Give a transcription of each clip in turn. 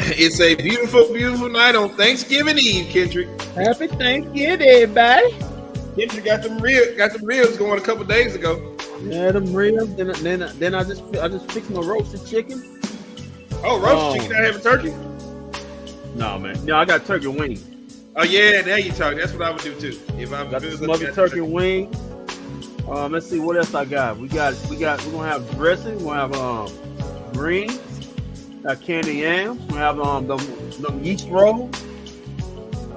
It's a beautiful, beautiful night on Thanksgiving Eve, Kendrick. Happy Thanksgiving, everybody. Kendrick got them ribs going a couple days ago. Yeah, them ribs. Then I just fixed my roasted chicken. Oh, roasted chicken! I have a turkey. No, man. No, I got turkey wings. Oh yeah, now you talking. That's what I would do too. If I got some other turkey wings. Let's see what else I got. We're gonna have dressing. We're gonna have greens. Got candy yams. We have the yeast rolls.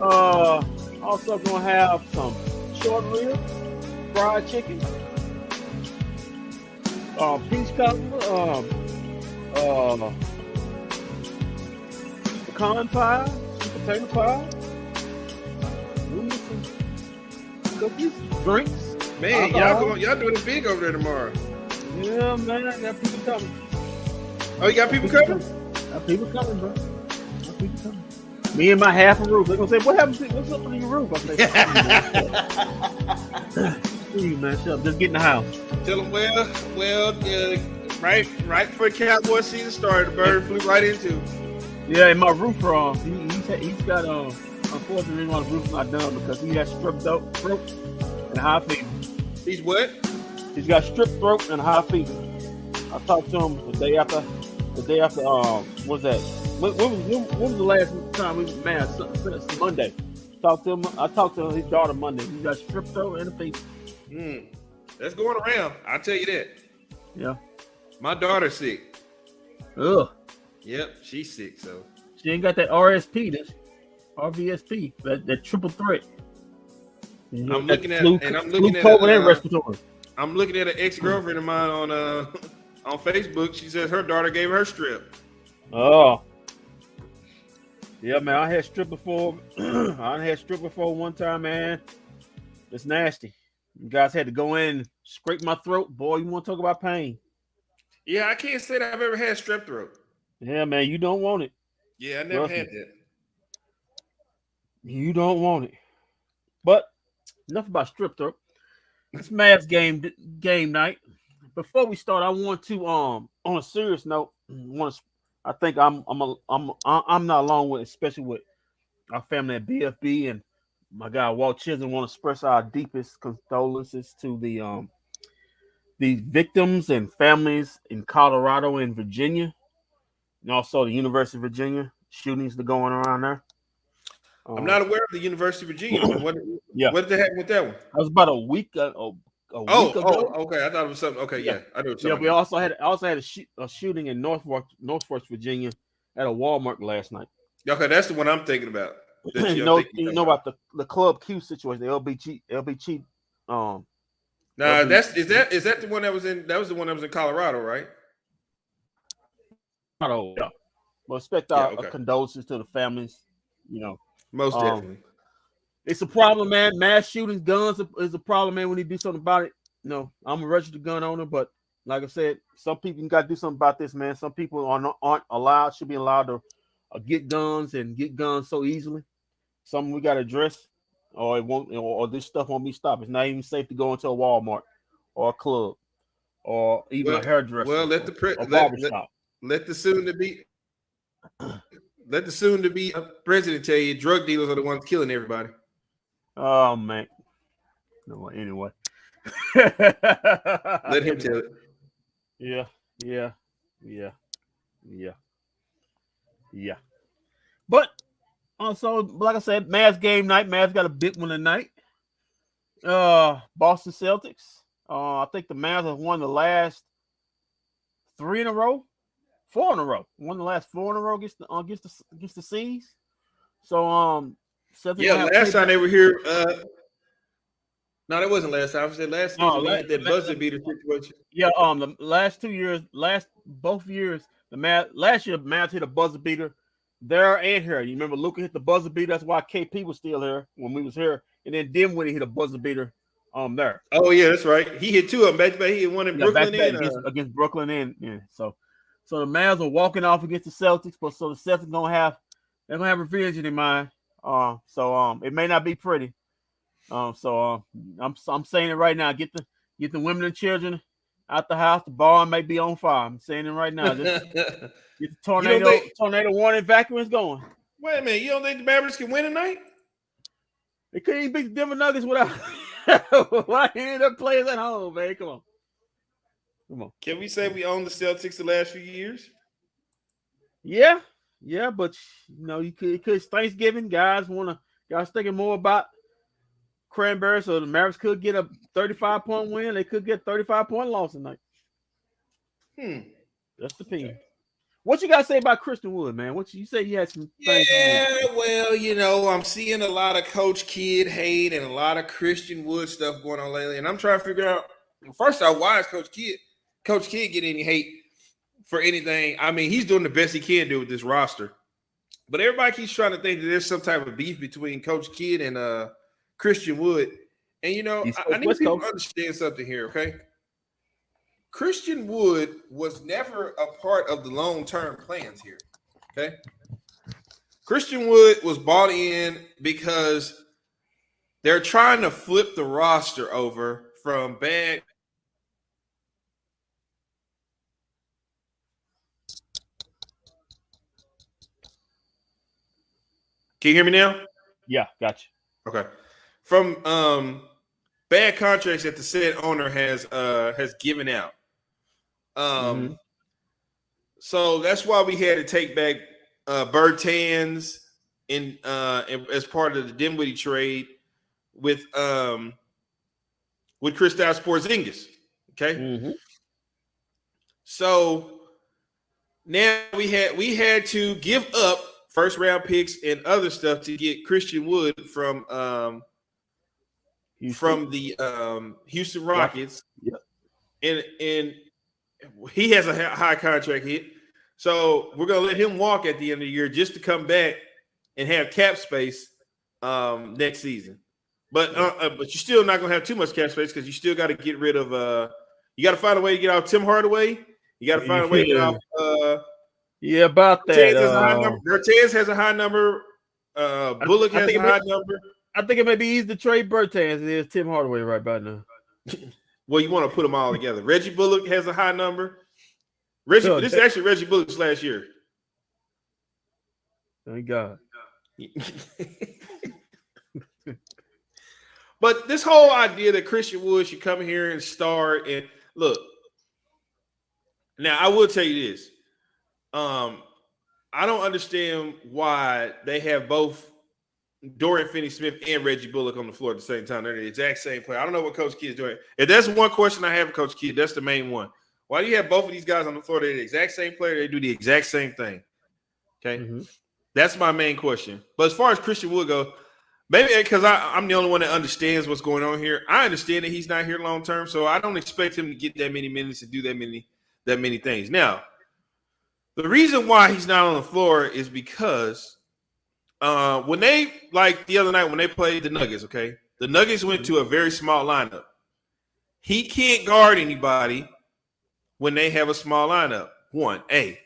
Also gonna have some short ribs, fried chicken, peach cobbler, pecan pie, sweet potato pie. We need some cookies, drinks. Man, y'all doing it big over there tomorrow. Yeah, man, I got people coming. Oh, you got people coming? Got people coming, bro. Got people coming. Me and my half a roof. They're gonna say, "What happened to what's up with your roof?" I say, "Please, man, shut up. Just get in the house." Tell them, right before Cowboy season started, the bird flew right into. Yeah, and my roof, he's got unfortunately my roof's not done because he has strep throat and high fever. He's what? He's got strep throat and high fever. I talked to him the day after. What's that? When was the last time we met? It's Monday. I talked to his daughter Monday. He got strep throat and a fever. That's going around. I'll tell you that. Yeah. My daughter's sick. Ugh. Yep, she's sick. So she ain't got that RSP, RVSP, that triple threat. I'm looking at respiratory. I'm looking at an ex-girlfriend of mine on Facebook. She says her daughter gave her strep. Oh. Yeah, man. I had strep before. One time, man. It's nasty. You guys had to go in and scrape my throat. Boy, you want to talk about pain. Yeah, I can't say that I've ever had strep throat. Yeah, man. You don't want it. Yeah, I never had that. You don't want it. But enough about strep throat. It's Mavs game night. Before we start, I want to on a serious note. I think I'm not alone with, especially with our family at bFb and my guy Walt Chisholm. Want to express our deepest condolences to the victims and families in Colorado and Virginia, and also the University of Virginia shootings that are going around there. I'm not aware of the University of Virginia. What did happen with that one? That was about a week ago. Okay. I thought it was something. Okay, yeah. I know. Yeah, we also had a shooting in Northwest Virginia at a Walmart last night. Okay, that's the one I'm thinking about. You know about the Club Q situation, the LBG. Is that the one that was in? That was the one that was in Colorado, right? Colorado. Yeah. Well, expect our condolences to the families. You know, most definitely. It's a problem, man. Mass shootings, guns is a problem, man. When you do something about it, I'm a registered gun owner, but like I said, some people got to do something about this, man. Some people aren't should be allowed to get guns so easily. Something we got to address, or it won't, or this stuff won't be stopped. It's not even safe to go into a Walmart or a club or even a hairdresser. Well, let the soon to be president tell you drug dealers are the ones killing everybody. Oh man. No, anyway. Let him tell it. Yeah. But also, like I said, Mavs game night. Mavs got a big one tonight. Boston Celtics. I think the Mavs have won the last 4 in a row. Won the last 4 in a row against the C's. So Celtics last time they were here. No, that wasn't last time. I said last season we had that buzzer beater situation. Yeah, the last 2 years, both years, last year the Mavs hit a buzzer beater there and here. You remember Luka hit the buzzer beater. That's why KP was still here when we was here, and then Dinwiddie hit a buzzer beater there. Oh yeah, that's right. He hit 2 of them back. He hit one in Brooklyn against Brooklyn and So the Mavs are walking off against the Celtics, but so the Celtics gonna have revenge in their mind. It may not be pretty. I'm saying it right now. Get the women and children out the house. The barn may be on fire. I'm saying it right now. Just get the tornado warning vacuums going. Wait a minute. You don't think the Mavericks can win tonight? They couldn't even beat the Denver Nuggets without why their players at home, man. Come on. Can we say we own the Celtics the last few years? Yeah, but you could Thanksgiving guys thinking more about Cranberry, so the Mavericks could get a 35-point win. They could get 35-point loss tonight. That's the opinion. Okay. What you got to say about Christian Wood, man? What you say? You had some things. Yeah, well, I'm seeing a lot of Coach Kidd hate and a lot of Christian Wood stuff going on lately, and I'm trying to figure out. First off, why is Coach Kidd get any hate for anything? I mean, he's doing the best he can do with this roster, but everybody keeps trying to think that there's some type of beef between Coach Kidd and Christian Wood. And I need people to understand something here, okay? Christian Wood was never a part of the long-term plans here, okay? Christian Wood was bought in because they're trying to flip the roster over from bad. Can you hear me now? Yeah, gotcha. Okay. From bad contracts that the said owner has given out. So that's why we had to take back Bertans in as part of the Dinwiddie trade with Kristaps Porzingis. Okay. So now we had to give up first round picks and other stuff to get Christian Wood from the Houston Rockets. Yep. And he has a high contract hit. So we're going to let him walk at the end of the year just to come back and have cap space next season. But you're still not going to have too much cap space because you still got to get rid of you got to find a way to get off Tim Hardaway. You got to find a way to get off about that. Bertans has a high number. Bullock has a high number. I think it may be easier to trade Bertans than it is Tim Hardaway right about now. Well, you want to put them all together. Reggie Bullock has a high number. This is actually Reggie Bullock's last year. Thank God. But this whole idea that Christian Wood should come here and start and look. Now, I will tell you this. I don't understand why they have both Dorian Finney-Smith and Reggie Bullock on the floor at the same time. They're the exact same player. I don't know what Coach Kidd is doing. If that's one question I have for Coach Kidd, that's the main one. Why do you have both of these guys on the floor? They're the exact same player. They do the exact same thing. Okay? That's my main question. But as far as Christian Wood goes, maybe because I'm the only one that understands what's going on here. I understand that he's not here long term, so I don't expect him to get that many minutes and do that many things. Now, the reason why he's not on the floor is because when they, like the other night when they played the Nuggets, okay, the Nuggets went to a very small lineup. He can't guard anybody when they have a small lineup. One, A.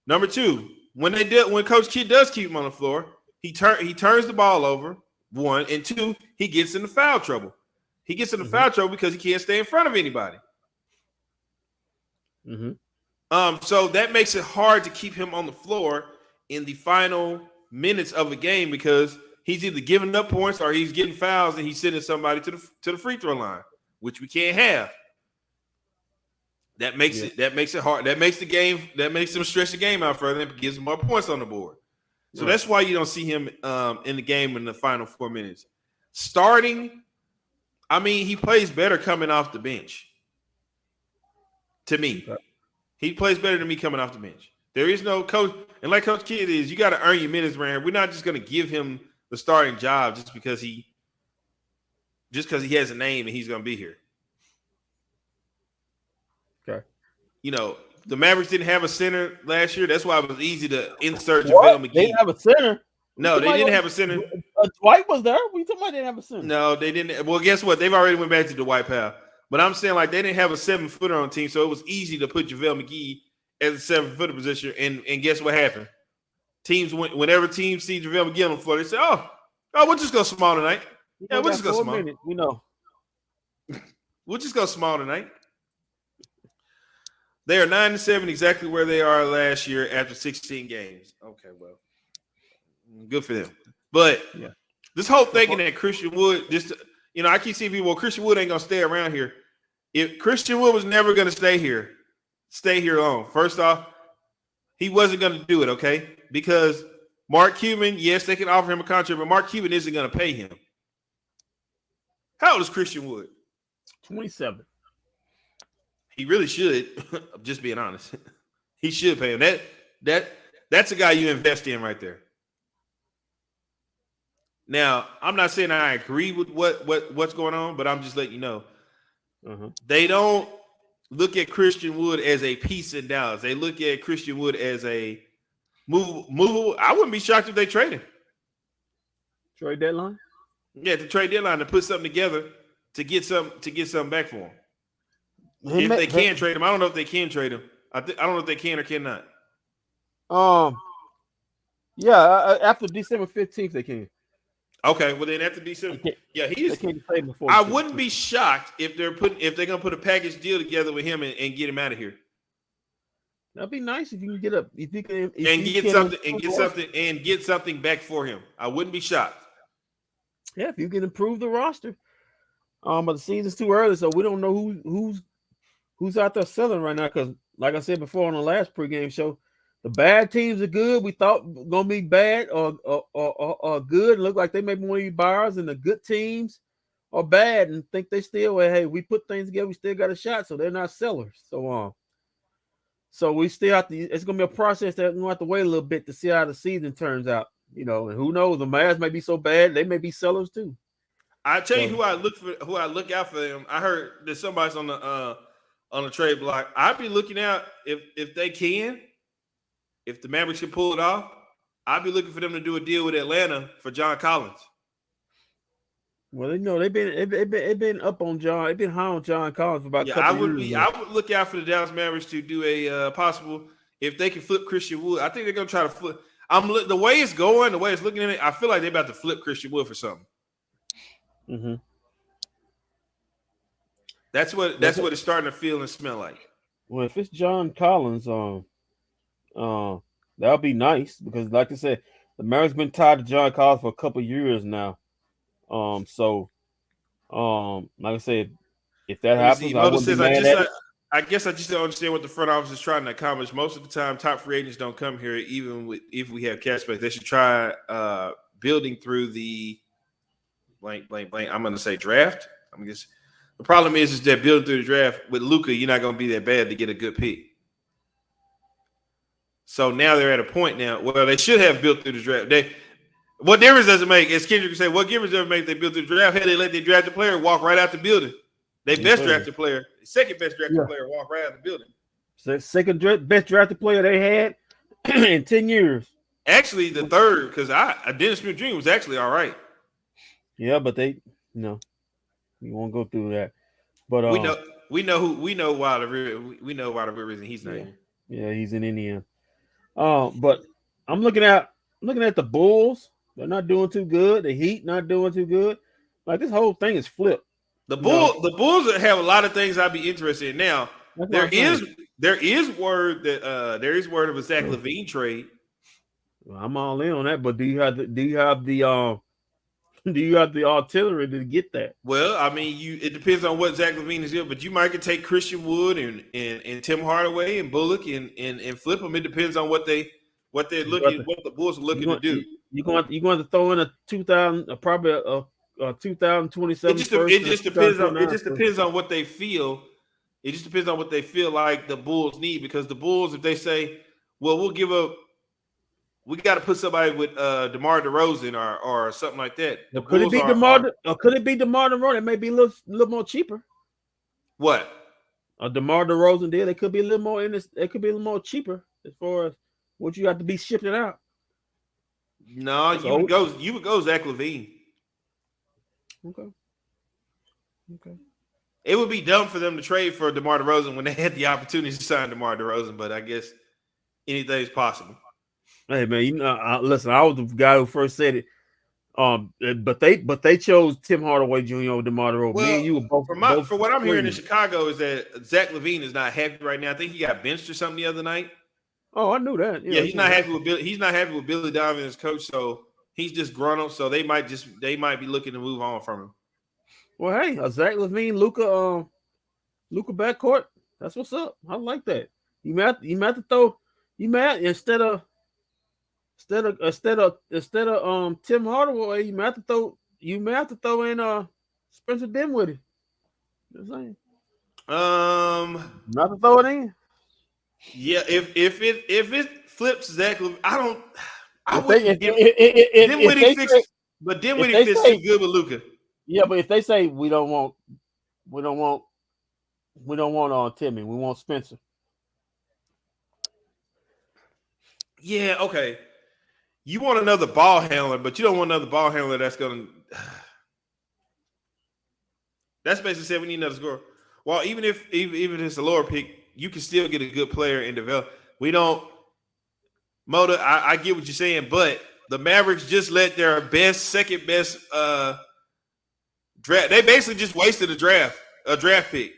Number two, when Coach Kidd does keep him on the floor, he turns the ball over. One, and two, he gets into foul trouble. He gets into foul trouble because he can't stay in front of anybody. So that makes it hard to keep him on the floor in the final minutes of a game because he's either giving up points or he's getting fouls and he's sending somebody to the free throw line, which we can't have. That makes it hard. That makes them stretch the game out further and gives them more points on the board. So that's why you don't see him in the game in the final 4 minutes. Starting, I mean, he plays better coming off the bench. To me, he plays better than me coming off the bench. There is no coach, and like Coach Kidd is, you got to earn your minutes, man. We're not just going to give him the starting job just because he has a name and he's going to be here. Okay. The Mavericks didn't have a center last year. That's why it was easy to insert JaVale McGee. They didn't have a center. No, they didn't have a center. Dwight was there. We talking about they didn't have a center. No, they didn't. Well, guess what? They've already went back to Dwight Powell. But I'm saying like they didn't have a 7-footer on the team, so it was easy to put JaVale McGee as a 7-footer position. And guess what happened? Whenever teams see JaVale McGee on the floor, they say, "Oh, we'll just go small tonight." Yeah, we'll just go small. We know. We'll just go small tonight. They are 9-7, exactly where they are last year after 16 games. Okay, well, good for them. But Yeah. this whole thinking that Christian Wood, I keep seeing people, well, Christian Wood ain't gonna stay around here. If Christian Wood was never gonna stay here long. First off, he wasn't gonna do it, okay? Because Mark Cuban, yes, they can offer him a contract, but Mark Cuban isn't gonna pay him. How old is Christian Wood? 27. He really should. I'm just being honest. He should pay him. That's a guy you invest in right there. Now, I'm not saying I agree with what's going on, but I'm just letting you know. They don't look at Christian Wood as a piece in Dallas. They look at Christian Wood as a movable. I wouldn't be shocked if they trade him. Trade deadline? Yeah, the trade deadline to put something together to get something back for him. If they can trade him, I don't know if they can trade him. I don't know if they can or cannot. Yeah, after December 15th they can. Okay, well then after December, yeah, he's. I wouldn't be shocked if they're gonna put a package deal together with him and get him out of here. That'd be nice if you can get something back for him. I wouldn't be shocked. Yeah, if you can improve the roster. But the season's too early, so we don't know who's out there selling right now. Because, like I said before on the last pregame show, the bad teams are good. We thought gonna be bad or good. Look like they may be one of these buyers, and the good teams are bad and think they still. Well, hey, we put things together. We still got a shot, so they're not sellers. So we still have to. It's gonna be a process that we're gonna have to wait a little bit to see how the season turns out. And who knows? The Mavs may be so bad they may be sellers too. I tell you who I look out for them. I heard that somebody's on the trade block. I'd be looking out if they can. If the Mavericks can pull it off, I'd be looking for them to do a deal with Atlanta for John Collins. Well, they've been up on John. They've been high on John Collins for about a couple years. I would look out for the Dallas Mavericks to do a possible if they can flip Christian Wood. I think they're gonna try to flip. The way it's going, the way it's looking at it, I feel like they're about to flip Christian Wood for something. Mm-hmm. That's what it's starting to feel and smell like. Well, if it's John Collins, that'll be nice because, like I said, the Mavericks been tied to John Collins for a couple of years now. Like I said, if that happens, I wouldn't be mad at it. I guess I just don't understand what the front office is trying to accomplish. Most of the time, top free agents don't come here, even if we have cap space. They should try building through the blank. I'm going to say draft. The problem is that building through the draft with Luka, you're not going to be that bad to get a good pick. So now they're at a point now. Well, they should have built through the draft. What difference does it make? As Kendrick would say, what difference does it make if they build through the draft? Hey, they let their drafted player walk right out the building. They best drafted player, second best drafted player, walk right out the building. So second best drafted player they had in 10 years. Actually, the third, because Dennis Smith Jr. was actually all right. Yeah, but we won't go through that. But we know why the real reason he's not here. Yeah, he's in Indiana. But I'm looking at the Bulls. They're not doing too good. The Heat not doing too good. Like this whole thing is flipped. The Bulls have a lot of things I'd be interested in. Now there is word of a Zach LaVine trade. Well, I'm all in on that. But do you have the artillery to get that? Well, I mean, it depends on what Zach LaVine is doing, but you might could take Christian Wood and Tim Hardaway and Bullock and flip them. It depends on what the Bulls are looking to do. You're going to throw in a 2000, probably a 2027. It just depends on what they feel. It just depends on what they feel like the Bulls need, because the Bulls, if they say, well, we got to put somebody with DeMar DeRozan or something like that. Could it be DeMar DeRozan? It may be a little more cheaper. What? A DeMar DeRozan deal. It could be a little more in this. It could be a little more cheaper as far as what you have to be shipping out. No, you would go Zach LaVine. Okay. It would be dumb for them to trade for DeMar DeRozan when they had the opportunity to sign DeMar DeRozan, but I guess anything's possible. Hey man, listen. I was the guy who first said it. But they chose Tim Hardaway Jr. over DeMar DeRozan. Me and Well, you were both for what I'm hearing in agreeing. Chicago is that Zach LaVine is not happy right now. I think he got benched or something the other night. Oh, I knew that. Yeah, he's not happy with Billy. He's not happy with Billy Donovan as coach, so he's disgruntled. So they might be looking to move on from him. Well, hey, Zach LaVine, Luka backcourt. That's what's up. I like that. You might have to throw. You might instead of Tim Hardaway, you might have to throw in Spencer Dinwiddie. You know what I'm saying? Not to throw it in. Yeah, if it flips Zach, I Dinwiddie fits, but Dinwiddie fits too good with Luka. Yeah, but if they say we don't want Timmy, we want Spencer. Yeah, okay. You want another ball handler, but you don't want another ball handler that's going to. That's basically saying we need another scorer. Well, even if it's a lower pick, you can still get a good player and develop. We don't. Moda, I get what you're saying, but the Mavericks just let their second best draft. They basically just wasted a draft pick.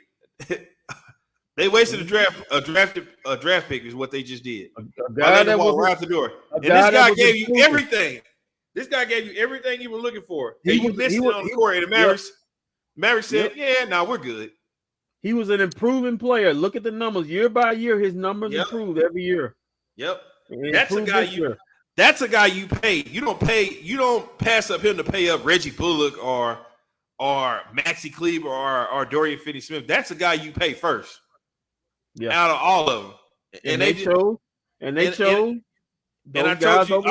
They wasted a draft pick is what they just did. A guy that was right out the door. And this guy gave you everything. This guy gave you everything you were looking for. And you missed it on the court. And the Mavericks said, we're good. He was an improving player. Look at the numbers. Year by year, his numbers improved every year. Yep. That's a guy you pay. You don't pass up him to pay up Reggie Bullock or Maxi Kleber or Dorian Finney-Smith. That's a guy you pay first. Yeah. Out of all of them. And I told you, I don't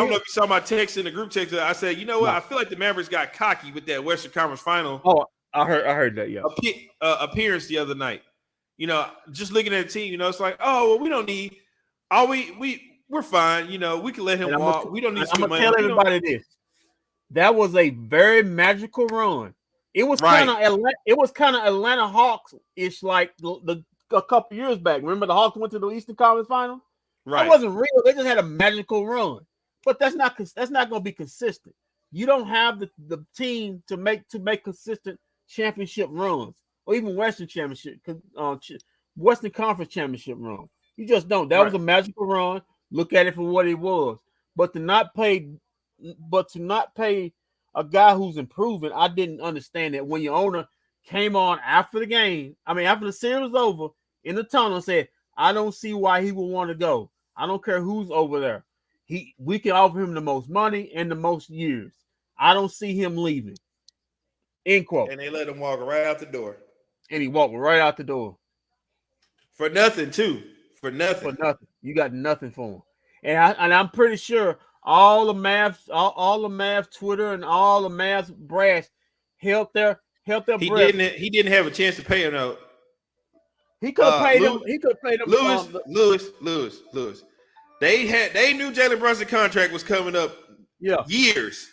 know if you saw my text in the group text. I said, you know what? I feel like the Mavericks got cocky with that Western Conference Final. Oh, I heard that, yeah. Appearance the other night. You know, just looking at the team, it's like, oh, well, we don't need we're fine. We can let him walk. We don't need to. I'm gonna tell everybody this. That was a very magical run. It was kind of Atlanta Hawks-ish, like a couple years back. Remember the Hawks went to the Eastern Conference Final? Right. That wasn't real. They just had a magical run. But that's not going to be consistent. You don't have the team to make consistent championship runs or even Western Conference championship runs. You just don't. That was a magical run. Look at it for what it was. But to not pay a guy who's improving, I didn't understand that when your owner came on after the game. I mean, after the series was over, in the tunnel and said, I don't see why he would want to go. I don't care who's over there. We can offer him the most money and the most years. I don't see him leaving. End quote. And they let him walk right out the door. And he walked right out the door. For nothing, too. For nothing. You got nothing for him. And I'm pretty sure all the Mavs Twitter and all the Mavs brass held their breath. He didn't have a chance to pay him though. He could have paid him. He could have paid him. Lewis. They knew Jalen Brunson's contract was coming up. Yeah, years.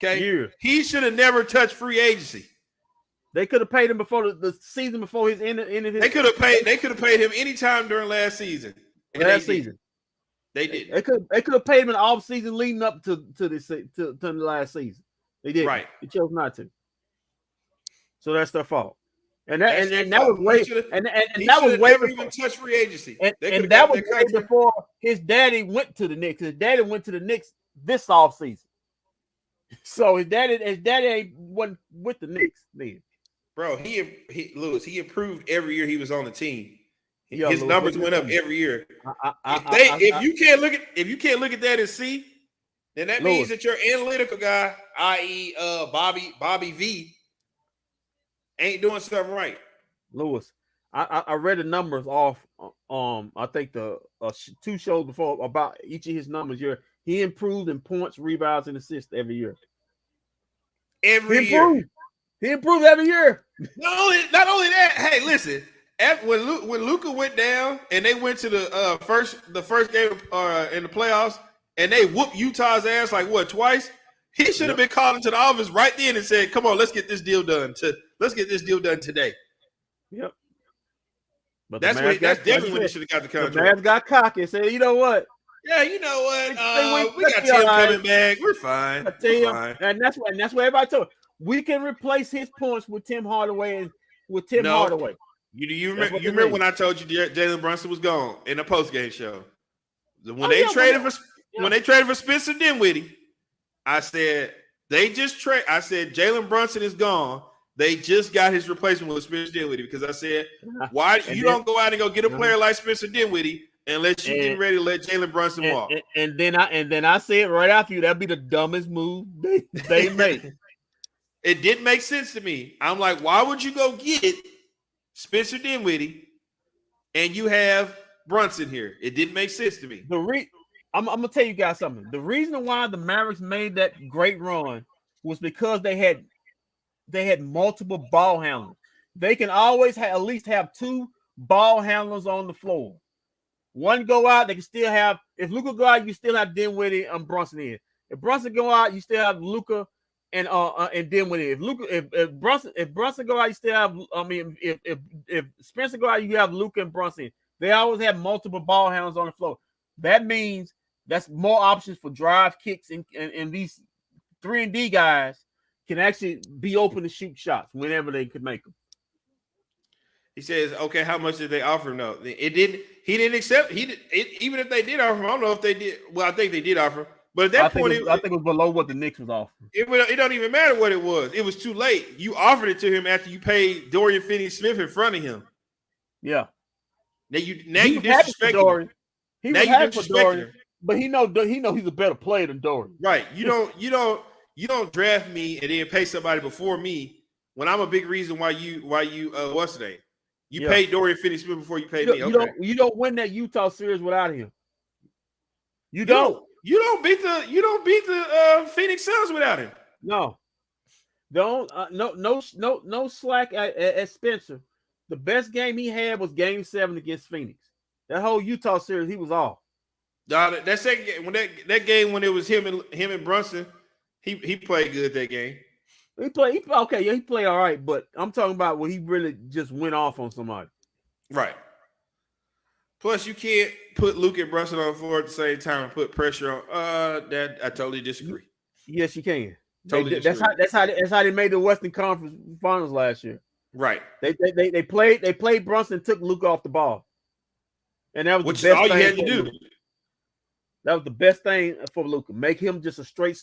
Okay, years. He should have never touched free agency. They could have paid him before the season before his end. They could have paid him anytime during last season. They did. They could have paid him in the off season leading up to the last season. They did. Right. They chose not to. So that's their fault. And that was way even touched free agency. And that was way before his daddy went to the Knicks. His daddy went to the Knicks this offseason. So his daddy wasn't with the Knicks then. Bro, Lewis, he improved every year he was on the team. His numbers went up every year. If you can't look at that and see, then that means that your analytical guy, i.e. Bobby V, ain't doing something right. Lewis, I read the numbers off. I think the 2 shows before about each of his numbers. He improved in points, rebounds, and assists every year. He improved every year. Not only that. Hey, listen. When Luka went down and they went to the first game in the playoffs and they whooped Utah's ass twice. He should have been called into the office right then and said, "Come on, let's get this deal done. Let's get this deal done today." Yep. But that's definitely when he should have got the contract. The Mavs got cocky and said, "You know what? Yeah, you know what? We let's got be Tim all right. coming back. We're fine. I tell We're you, fine. and that's what everybody told. We can replace his points with Tim Hardaway and with Tim No, Hardaway. you That's remember? what You they remember mean. when I told you Jalen Brunson was gone in the postgame show? When Oh they yeah, traded for yeah. when they traded for Spencer Dinwiddie, I said they just trade. I said Jalen Brunson is gone. They just got his replacement with Spencer Dinwiddie because I said, why you don't go out and go get a player like Spencer Dinwiddie unless you getting ready to let Jalen Brunson walk? And then I said right after you, that'd be the dumbest move they make. It didn't make sense to me. I'm like, why would you go get Spencer Dinwiddie and you have Brunson here? It didn't make sense to me. I'm gonna tell you guys something. The reason why the Mavericks made that great run was because they had multiple ball handlers. They can always at least have two ball handlers on the floor. One go out, they can still have. If Luka go out, you still have Dinwiddie and Brunson in. If Brunson go out, you still have Luka and Dinwiddie. If Brunson go out, you still have. I mean, if Spencer go out, you have Luka and Brunson. They always have multiple ball handlers on the floor. That means that's more options for drive kicks, and these 3-and-D guys can actually be open to shoot shots whenever they could make them. He says, "Okay, how much did they offer him? No, it didn't. He didn't accept. Even if they did offer him, I don't know if they did. Well, I think they did offer him, but at that point, I think it was below what the Knicks was offering. It don't even matter what it was. It was too late. You offered it to him after you paid Dorian Finney-Smith in front of him. Yeah. Now you disrespecting Dorian. He was happy for Dorian, him. but he know he's a better player than Dorian. Right. You don't draft me and then pay somebody before me when I'm a big reason why you what's the name? You paid Dorian Finney-Smith before you paid me. Okay. You don't win that Utah series without him. You don't beat the Phoenix Suns without him. No. No slack at Spencer. The best game he had was Game 7 against Phoenix. That whole Utah series, he was off. That second game, that game when it was him and Brunson, he played good that game. He played all right, but I'm talking about when he really just went off on somebody. Right. Plus, you can't put Luke and Brunson on the floor at the same time and put pressure on. That I totally disagree. Yes, you can. Totally disagree. That's how they made the Western Conference Finals last year. Right. They played Brunson and took Luke off the ball, and that was the best all you had to do. That was the best thing for Luka. Make him just a straight.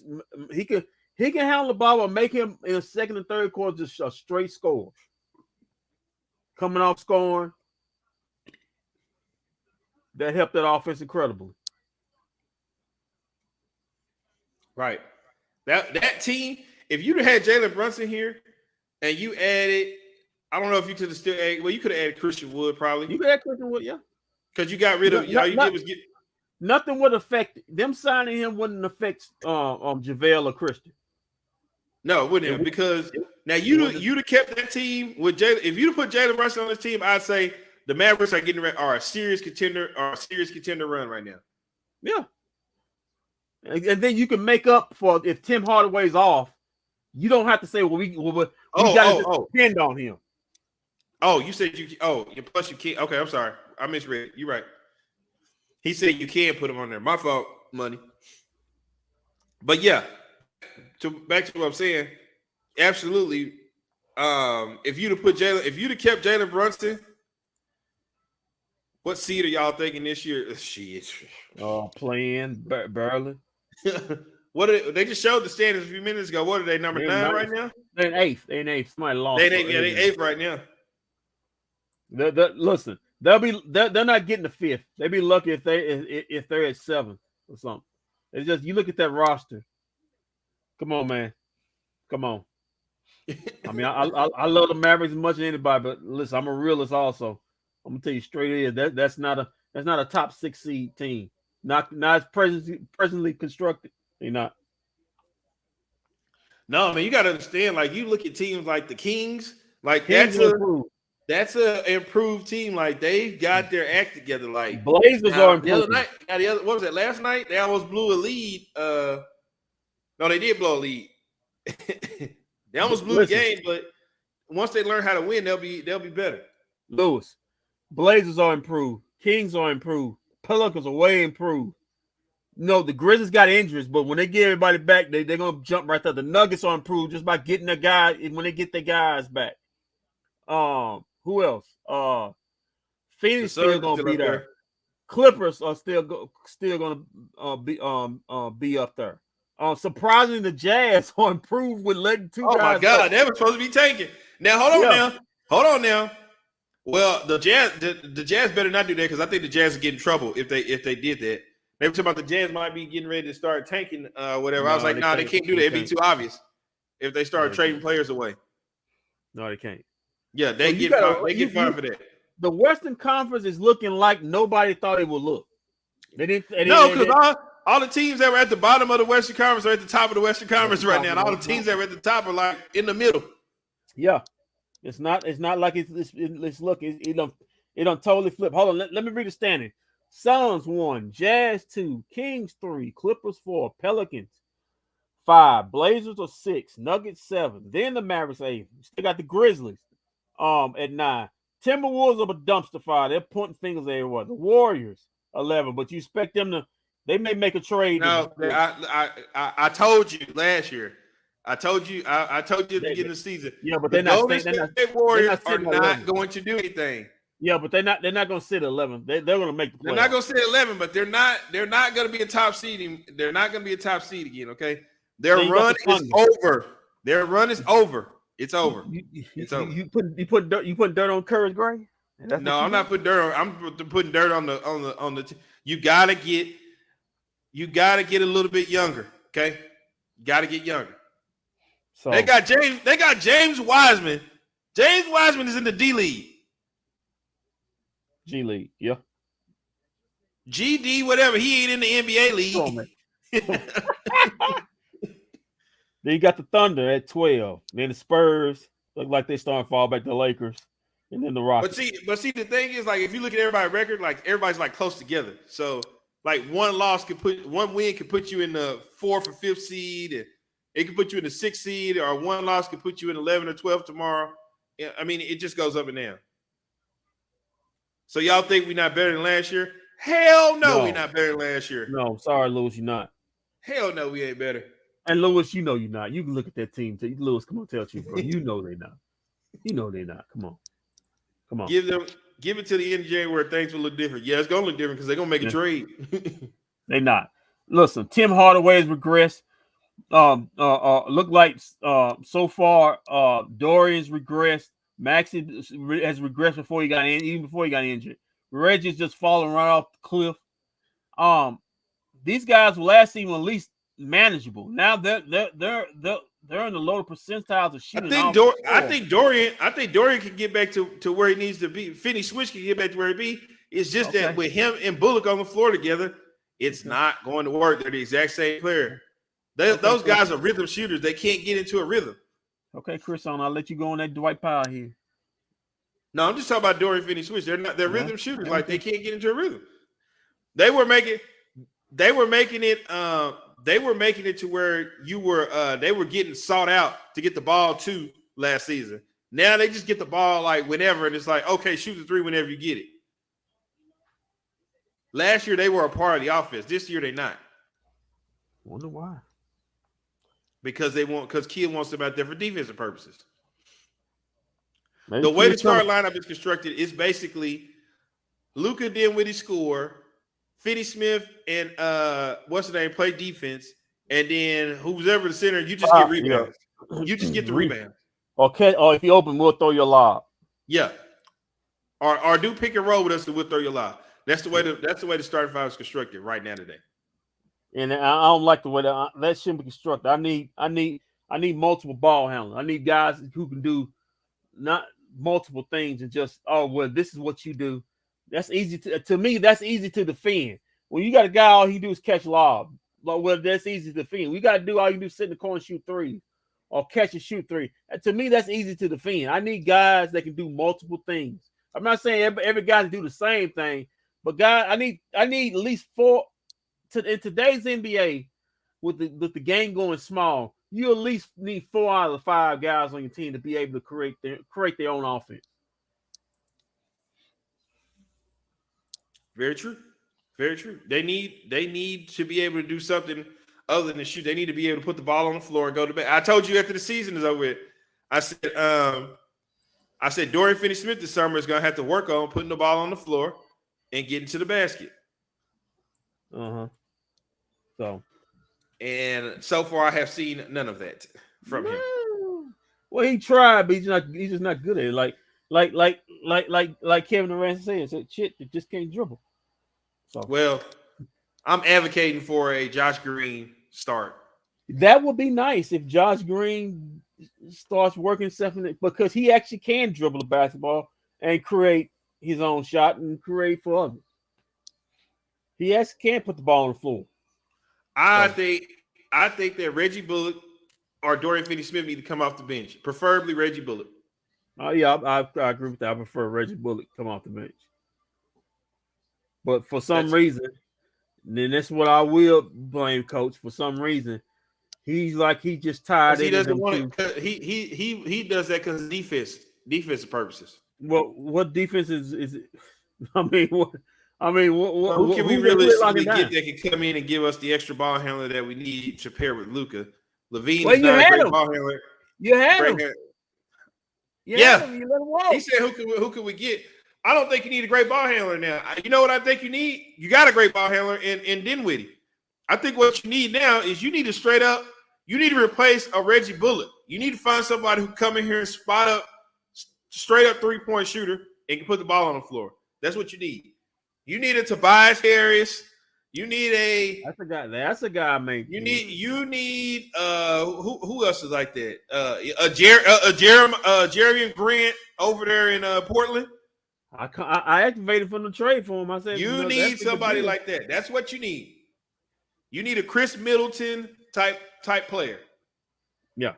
He can handle the ball, but make him in the second and third quarter just a straight score. Coming off scoring, that helped that offense incredibly. Right. That team, if you'd have had Jalen Brunson here and you added, I don't know if you could have still added, well, you could have added Christian Wood probably. You could add Christian Wood, yeah. Because you got rid of all you did was get. Nothing would affect them signing him. Wouldn't affect JaVale or Christian. No, it wouldn't have, because now you'd have kept that team with Jalen. If you'd have put Jalen Brunson on this team, I'd say the Mavericks are a serious contender run right now. Yeah. And then you can make up for if Tim Hardaway's off. You don't have to say, well, we got to depend on him. Oh, you said you. Oh, plus you can't. Okay, I'm sorry, I misread. You're right. He said you can put him on there. My fault, money. But yeah, back to what I'm saying. Absolutely. If you'd have kept Jalen Brunson, what seed are y'all thinking this year? Shit. Playing barely. They just showed the standings a few minutes ago. What are they, number 9 right now? They're in eighth. Somebody lost. They 8th right now. Listen, they're not getting the 5th. They'd be lucky if they're at 7th or something. It's just you look at that roster. Come on, man. Come on. I mean, I love the Mavericks as much as anybody, but listen, I'm a realist also. I'm gonna tell you straight that's not a top 6 seed team. Not presently constructed. They're not. No, I mean, you got to understand. Like, you look at teams like the Kings. Like, Kings that's an improved team. Like, they've got their act together. Like, Blazers are improved. The other night, what was it? Last night they almost blew a lead. No, they did blow a lead. They almost blew the game, but once they learn how to win, they'll be better. Lewis, Blazers are improved. Kings are improved. Pelicans are way improved. No, the Grizzlies got injuries, but when they get everybody back, they're gonna jump right there. The Nuggets are improved just by getting their guys when they get their guys back. Who else? The Phoenix still Suns are gonna still be up there. there. Clippers are still gonna be up there. Surprisingly, the Jazz are improved with letting two Oh my guys go. God, they were supposed to be tanking. Now hold on now. Well, the Jazz better not do that because I think the Jazz would get in trouble if they did that. They were talking about the Jazz might be getting ready to start tanking, whatever. I was like, they can't do that. It'd be too obvious if they start trading players away. No, they can't. Yeah, they get fined for that. The Western Conference is looking like nobody thought it would look. They didn't. Because all the teams that were at the bottom of the Western Conference are at the top of the Western Conference right now. And all the teams that were at the top are like in the middle. Yeah, it's not like it's looking. It don't totally flip. Hold on, let me read the standing. Suns 1, Jazz 2, Kings 3, Clippers 4, Pelicans 5, Blazers are 6, Nuggets 7. Then the Mavericks 8. Still got the Grizzlies at 9. Timberwolves are a dumpster fire. They're pointing fingers everywhere. The Warriors 11, but you expect them to. They may make a trade. No, I told you last year. I told you at the beginning of the season. Yeah, but the Golden State Warriors are not going to do anything. Yeah, but they're not going to sit 11. They're going to make the playoffs. They're not going to sit 11, but they're not going to be a top seed. They're not going to be a top seed again. Okay, their run is over. Their run is over. It's over. It's over. You put dirt on Curry's grave? No, I'm not putting dirt on. I'm putting dirt on the. You gotta get a little bit younger. Okay, got to get younger. So they got James Wiseman. James Wiseman is in the D League. G League, yeah. GD, whatever. He ain't in the NBA league. Then you got the Thunder at 12. Then the Spurs look like they starting to fall back to the Lakers. And then the Rockets. But see, the thing is, like, if you look at everybody's record, like everybody's like close together. So like one win could put you in the 4th or 5th seed, and it could put you in the 6th seed, or one loss could put you in 11 or 12 tomorrow. Yeah, I mean, it just goes up and down. So y'all think we're not better than last year? Hell no, we're not better than last year. No, sorry, Lewis, you're not. Hell no, we ain't better. And Lewis, you know you're not. You can look at that team. Lewis, come on, tell you, bro. You know they're not. You know they're not. Come on. Give it to the end of January. Things will look different. Yeah, it's gonna look different because they're gonna make a trade. They're not. Listen, Tim Hardaway has regressed. Look like so far Dorian's regressed. Maxey has regressed before he got in, even before he got injured. Reggie's just falling right off the cliff. These guys were last season at least manageable. Now they're in the lower percentiles of shooting. I think Dorian can get back to where he needs to be. Finney Switch can get back to where he be. It's just that with him and Bullock on the floor together, it's not going to work. They're the exact same player. Those guys are rhythm shooters. They can't get into a rhythm. Okay, Chris, I'll let you go on that Dwight Powell here. No, I'm just talking about Dorian Finney Switch. They're rhythm shooters. Like they can't get into a rhythm. They were making it to where they were getting sought out to get the ball to last season. Now they just get the ball like whenever, and it's like, okay, shoot the 3 whenever you get it. Last year they were a part of the offense. This year they're not. Wonder why. Because Kidd wants them out there for defensive purposes. Maybe the way the start lineup is constructed is basically Luka Dinwiddie score, Finney Smith and what's the name play defense, and then who's ever the center, you just get rebounds. Yeah. You just get the rebounds. Okay, or if you open, we'll throw your lob. Yeah. Or do pick and roll with us and we'll throw your lob. That's the way the starting five is constructed right now today. And I don't like the way that shouldn't be constructed. I need multiple ball handlers. I need guys who can do not multiple things and just, this is what you do. That's easy to me. That's easy to defend. When you got a guy, all he do is catch lob. Well, that's easy to defend. We got to do all you do, sit in the corner and shoot 3 or catch and shoot 3. And to me, that's easy to defend. I need guys that can do multiple things. I'm not saying every guy to do the same thing, but guys, I need at least 4. In today's NBA, with the game going small, you at least need 4 out of the 5 guys on your team to be able to create their own offense. Very true. Very true. They need to be able to do something other than shoot. They need to be able to put the ball on the floor and go to bed. I told you after the season is over with. I said Dorian Finney-Smith this summer is going to have to work on putting the ball on the floor and getting to the basket. And so far, I have seen none of that from him. Well, he tried, but he's just not good at it. Like Kevin Durant said, shit, it just can't dribble. So well, I'm advocating for a Josh Green start. That would be nice if Josh Green starts working something because he actually can dribble the basketball and create his own shot and create for others. He actually can put the ball on the floor. I think that Reggie Bullock or Dorian Finney-Smith need to come off the bench, preferably Reggie Bullock. Yeah, I agree with that. I prefer Reggie Bullock come off the bench. But for some reason, then that's what I will blame Coach. For some reason, he's just tired. He doesn't want it. He does that because of defensive purposes. Well, what defense is it? What who can we realistically get that can come in and give us the extra ball handler that we need to pair with Luka? Levine is not a great ball handler. You had him. You let him walk. He said, "Who can we get?" I don't think you need a great ball handler now. You know what I think you need? You got a great ball handler in Dinwiddie. I think what you need now is you need to replace a Reggie Bullock. You need to find somebody who come in here and spot up straight up 3-point shooter and can put the ball on the floor. That's what you need. You need a Tobias Harris. You need a. That's a guy. Man. You need. Who else is like that? Jeremy Grant over there in Portland. I activated from the trade for him. I said you need somebody like that. That's what you need. You need a Chris Middleton type player. Yeah.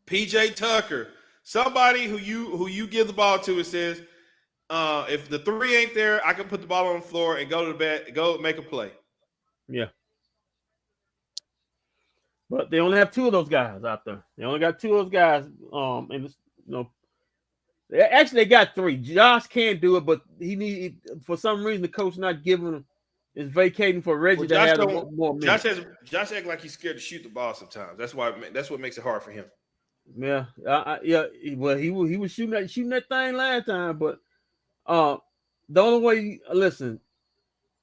PJ Tucker, somebody who you give the ball to and says, if the three ain't there, I can put the ball on the floor and go to the bed, go make a play. Yeah. But they only have two of those guys out there. They only got two of those guys. And actually they got three. Josh can't do it, but for some reason the coach not giving him is vacating for Reggie to have more minutes. Josh acts like he's scared to shoot the ball sometimes. That's what makes it hard for him. Yeah, Well, he was shooting that thing last time, but the only way, listen,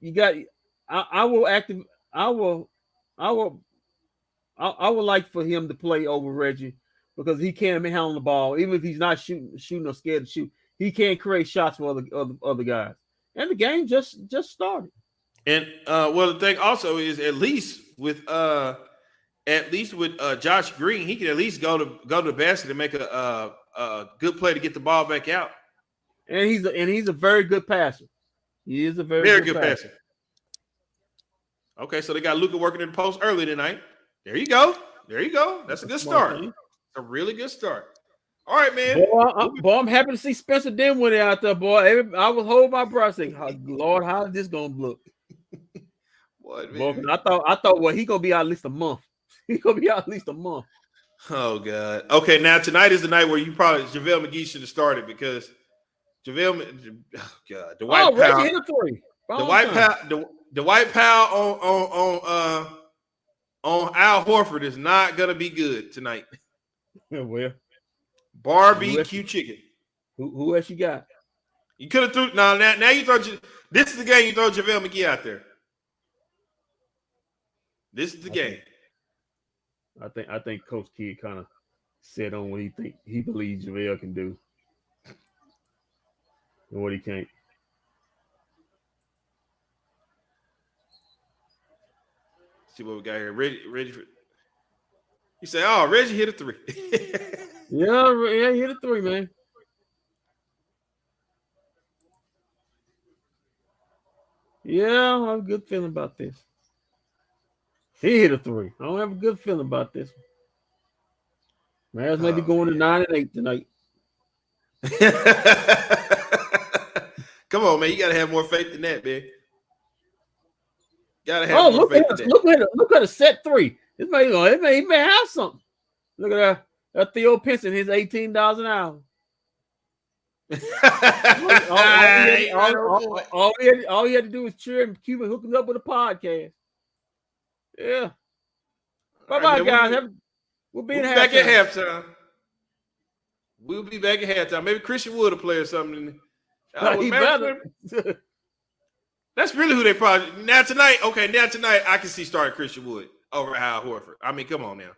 you got. I would like for him to play over Reggie because he can't handle the ball, even if he's not shooting or scared to shoot. He can't create shots for other guys, and the game just started. And the thing also is at least with Josh Green, he can at least go to the basket and make a good play to get the ball back out. And he's a very good passer. He is a very good passer. Okay, so they got Luka working in the post early tonight. There you go. That's a good start. A really good start. All right, man. Boy, I'm happy to see Spencer Dinwiddie out there, boy. I was holding my breath saying, Lord, how is this gonna look? What, man? Boy, I thought, well, he's gonna be out at least a month. Oh God. Okay, now tonight is the night where JaVale McGee should have started because Dwight Powell. Reggie hit a three. Dwight Powell on Al Horford is not gonna be good tonight. Well, barbecue chicken. Who else you got? You could have threw now you throw. This is the game you throw JaVale McGee out there. This is the game. I think Coach Kidd kind of said on what he believes JaVale can do and what he can't. See what we got here. Reggie. You say, "Oh, Reggie hit a three." yeah, he hit a three, man. Yeah, I have a good feeling about this. He hit a three. I don't have a good feeling about this. Mavs may be going to 9-8 tonight. Come on, man. You got to have more faith than that, man. Gotta have more faith than that. Look at a set three. He may have something. Look at that Theo Pinson, his $18 an hour. All he had to do was cheer and Cuban hooking up with a podcast. Yeah. Bye-bye, guys. We'll be back at halftime. We'll be back at halftime. Maybe Christian Wood will play or something. He better. That's really who they probably now tonight. Okay, now tonight I can see starting Christian Wood over Hal Horford. I mean, come on now.